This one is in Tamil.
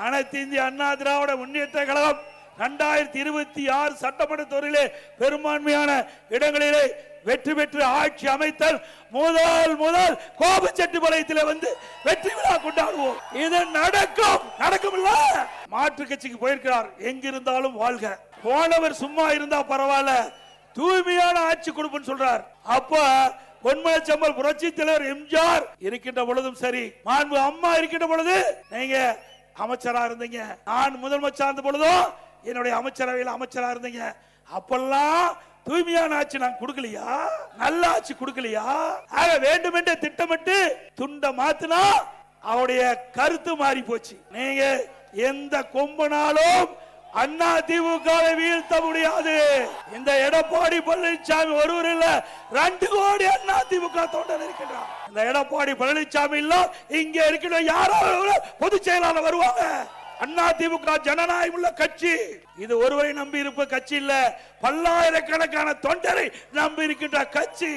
அனைத்து இந்திய அண்ணா திராவிட முன்னேற்ற கழகம் 2026 சட்டமன்ற தேர்தலிலே பெரும்பான்மையான இடங்களிலே வெற்றி பெற்று ஆட்சி அமைத்தல் முதல் கோபச்செட்டிப்பாளையத்தில் வந்து வெற்றி விழா கொண்டாடுவோம். இது நடக்கும் இல்ல. மாற்று கட்சிக்கு போயிருக்கிறார். எங்கிருந்தாலும் வாழ்க. போனவர் சும்மா இருந்தா பரவாயில்ல, தூய்மையான ஆட்சி கொடுப்புன்னு சொல்றார். அப்ப பொன்மனச்சம்பல் புரட்சி தலைவர் எம்ஜிஆர் இருக்கின்ற பொழுதும் சரி, மாண்பு அம்மா இருக்கின்ற பொழுது நீங்க அமைச்சரா இருந்தீங்க, நான் முதலமைச்சர் இருந்த பொழுதும் என்னுடைய அமைச்சரவையில் அமைச்சரா இருந்தீங்க. அப்பெல்லாம் தூய்மையான ஆட்சி நான் கொடுக்கலையா? நல்ல ஆட்சி கொடுக்கலையா? ஆக வேண்டும் என்ற திட்டமிட்டு துண்ட மாத்தினா அவருடைய கருத்து மாறி போச்சு. நீங்க எந்த கொம்பனாலும் அண்ணா திமுகவை வீழ்த்த முடியாது. இந்த எடப்பாடி பழனிசாமி ஒருவர் இல்ல, 2 கோடி அண்ணா திமுக தொண்டர் இருக்கின்றார். இந்த எடப்பாடி பழனிசாமி இல்ல, இங்க இருக்கிற யாராவது பொதுச் செயலாளர் வருவாங்க. அண்ணா திமுக ஜனநாயகம் உள்ள கட்சி. இது ஒருவரை நம்பி இருப்ப கட்சி இல்ல, பல்லாயிரக்கணக்கான தொண்டரை நம்பி இருக்கின்ற கட்சி.